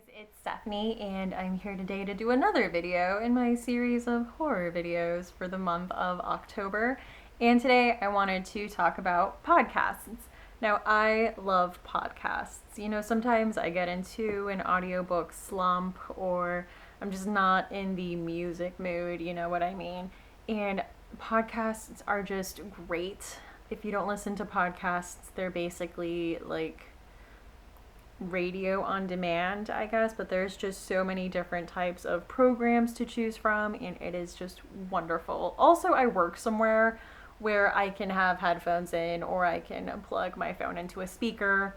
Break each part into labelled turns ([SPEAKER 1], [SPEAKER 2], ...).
[SPEAKER 1] it's Stephanie, and I'm here today to do another video in my series of horror videos for the month of October. And today I wanted to talk about podcasts. Now, I love podcasts. You know, sometimes I get into an audiobook slump, or I'm just not in the music mood, you know what I mean? And podcasts are just great. If you don't listen to podcasts, they're basically like radio on demand, I guess, but there's just so many different types of programs to choose from, and it is just wonderful. Also, I work somewhere where I can have headphones in, or I can plug my phone into a speaker.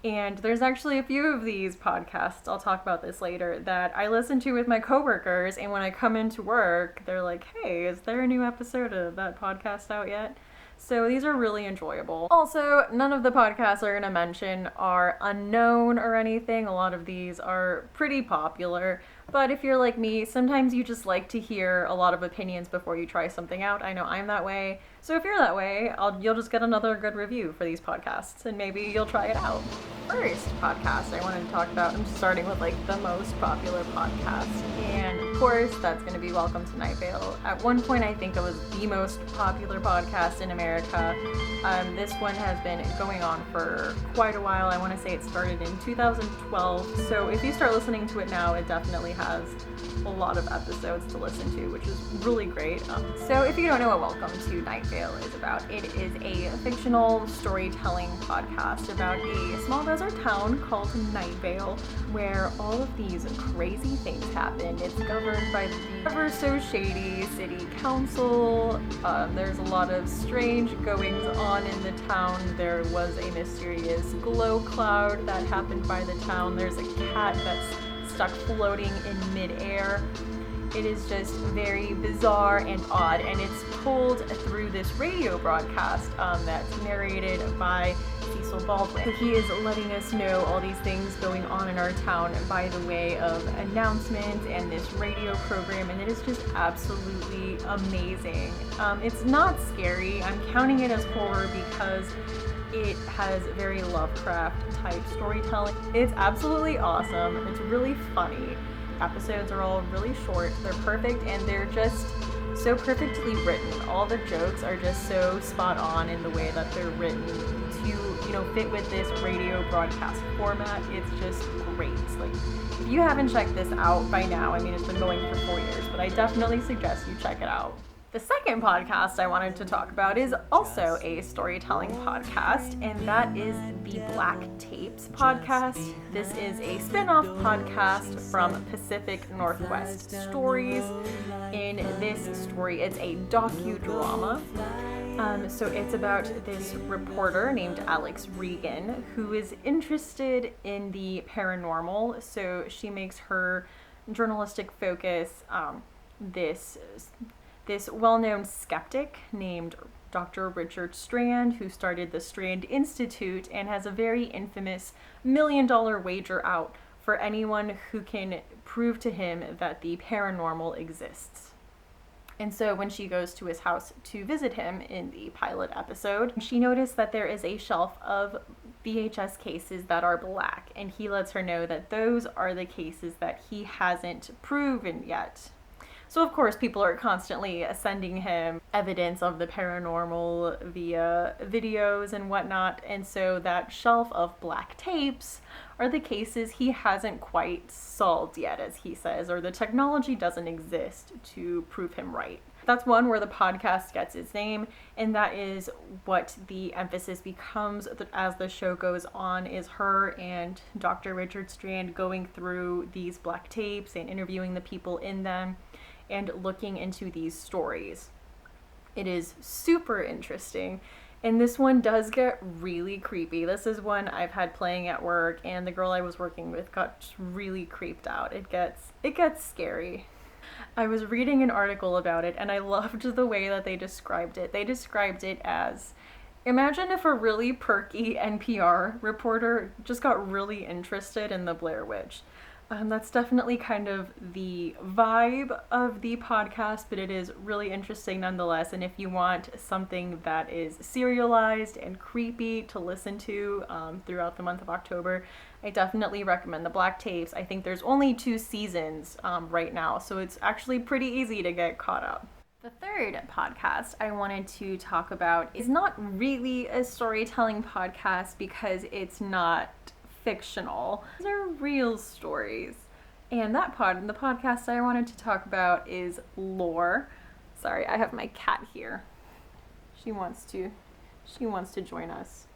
[SPEAKER 1] And there's actually a few of these podcasts, I'll talk about this later, that I listen to with my coworkers, and when I come into work, they're like, hey, is there a new episode of that podcast out yet? So these are really enjoyable. Also, none of the podcasts I'm going to mention are unknown or anything. A lot of these are pretty popular. But if you're like me, sometimes you just like to hear a lot of opinions before you try something out. I know I'm that way. So if you're that way, you'll just get another good review for these podcasts, and maybe you'll try it out. First podcast I wanted to talk about, I'm starting with like the most popular podcast, and of course that's going to be Welcome to Night Vale. At one point I think it was the most popular podcast in America. This one has been going on for quite a while. I want to say it started in 2012, so if you start listening to it now, it definitely has a lot of episodes to listen to, which is really great. So if you don't know what Welcome to Night Vale is about, it is a fictional storytelling podcast about a small desert town called Night Vale, where all of these crazy things happen. It's governed by the ever so shady city council. There's a lot of strange goings on in the town. There was a mysterious glow cloud that happened by the town. There's a cat that's stuck floating in midair. It is just very bizarre and odd, and it's told through this radio broadcast that's narrated by Cecil Baldwin. So he is letting us know all these things going on in our town by the way of announcements and this radio program, and it is just absolutely amazing. It's not scary. I'm counting it as horror because it has very Lovecraft type storytelling. It's absolutely awesome. It's really funny. Episodes are all really short. They're perfect, and they're just so perfectly written. All the jokes are just so spot on in the way that they're written to, you know, fit with this radio broadcast format. It's just great. Like, if you haven't checked this out by now, I mean, it's been going for 4 years, but I definitely suggest you check it out. The second podcast I wanted to talk about is also a storytelling podcast, and that is the Black Tapes podcast. This is a spin-off podcast from Pacific Northwest Stories. In this story, it's a docudrama. So it's about this reporter named Alex Regan who is interested in the paranormal. So she makes her journalistic focus this well-known skeptic named Dr. Richard Strand, who started the Strand Institute and has a very infamous $1 million wager out for anyone who can prove to him that the paranormal exists. And so when she goes to his house to visit him in the pilot episode, she noticed that there is a shelf of VHS cases that are black, and he lets her know that those are the cases that he hasn't proven yet. So of course people are constantly sending him evidence of the paranormal via videos and whatnot, and so that shelf of black tapes are the cases he hasn't quite solved yet, as he says, or the technology doesn't exist to prove him right. That's one where the podcast gets its name, and that is what the emphasis becomes as the show goes on, is her and Dr. Richard Strand going through these black tapes and interviewing the people in them and looking into these stories. It is super interesting, and this one does get really creepy. This is one I've had playing at work, and the girl I was working with got really creeped out. It gets scary. I was reading an article about it, and I loved the way that they described it. They described it as, imagine if a really perky NPR reporter just got really interested in the Blair Witch. That's definitely kind of the vibe of the podcast, but it is really interesting nonetheless. And if you want something that is serialized and creepy to listen to throughout the month of October, I definitely recommend the Black Tapes. I think there's only 2 seasons right now, so it's actually pretty easy to get caught up. The third podcast I wanted to talk about is not really a storytelling podcast because it's not fictional. These are real stories. And the podcast I wanted to talk about is lore. Sorry, I have my cat here. She wants to join us.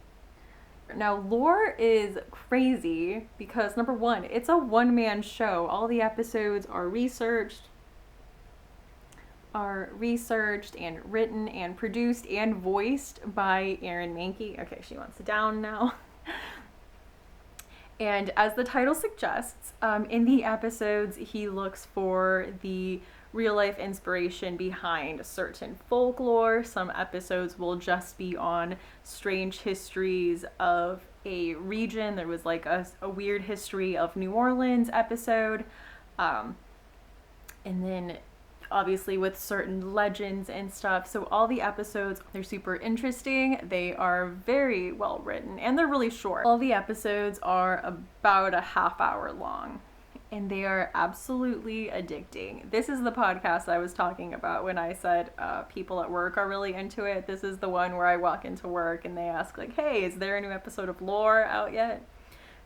[SPEAKER 1] Now, lore is crazy because number one, it's a one-man show. All the episodes are researched and written and produced and voiced by Aaron Mahnke. Okay, she wants down now. And as the title suggests, in the episodes, he looks for the real life inspiration behind certain folklore. Some episodes will just be on strange histories of a region. There was like a weird history of New Orleans episode. And then obviously with certain legends and stuff. So all the episodes, they're super interesting. They are very well written and they're really short. All the episodes are about a half-hour long and they are absolutely addicting. This is the podcast I was talking about when I said people at work are really into it. This is the one where I walk into work and they ask like, hey, is there a new episode of Lore out yet?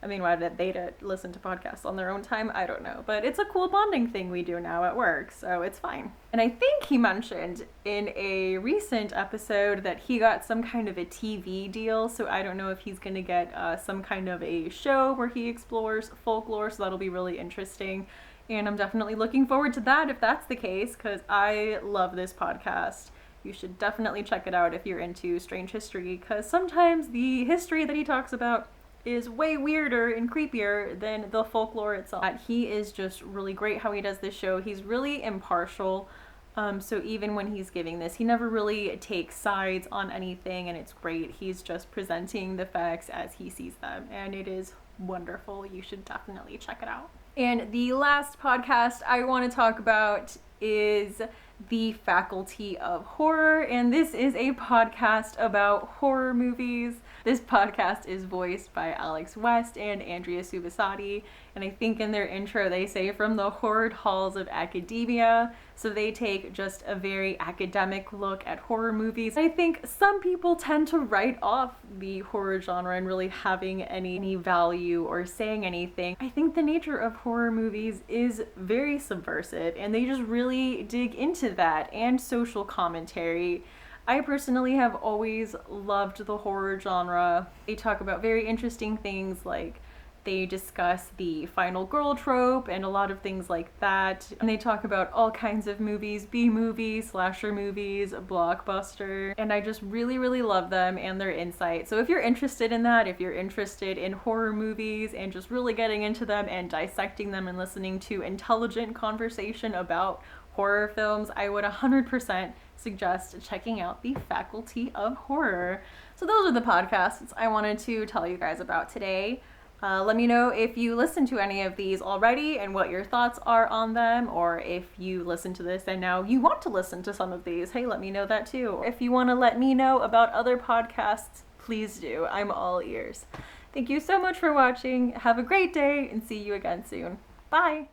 [SPEAKER 1] I mean, why did they listen to podcasts on their own time? I don't know. But it's a cool bonding thing we do now at work, so it's fine. And I think he mentioned in a recent episode that he got some kind of a TV deal, so I don't know if he's going to get some kind of a show where he explores folklore, so that'll be really interesting. And I'm definitely looking forward to that if that's the case, because I love this podcast. You should definitely check it out if you're into strange history, because sometimes the history that he talks about is way weirder and creepier than the folklore itself. He is just really great how he does this show. He's really impartial. So even when he's giving this, he never really takes sides on anything, and it's great. He's just presenting the facts as he sees them, and it is wonderful. You should definitely check it out. And the last podcast I want to talk about is the Faculty of Horror, and this is a podcast about horror movies. This podcast is voiced by Alex West and Andrea Subasati, and I think in their intro they say from the horrid halls of academia, so they take just a very academic look at horror movies. I think some people tend to write off the horror genre and really having any value or saying anything. I think the nature of horror movies is very subversive, and they just really dig into that and social commentary. I personally have always loved the horror genre. They talk about very interesting things, like they discuss the final girl trope and a lot of things like that. And they talk about all kinds of movies, B-movies, slasher movies, blockbuster. And I just really, really love them and their insight. So if you're interested in that, if you're interested in horror movies and just really getting into them and dissecting them and listening to intelligent conversation about horror films, I would 100% suggest checking out the Faculty of Horror. So those are the podcasts I wanted to tell you guys about today. Let me know if you listen to any of these already and what your thoughts are on them, or if you listen to this and now you want to listen to some of these. Hey, let me know that too. If you want to let me know about other podcasts, please do. I'm all ears. Thank you so much for watching. Have a great day and see you again soon. Bye!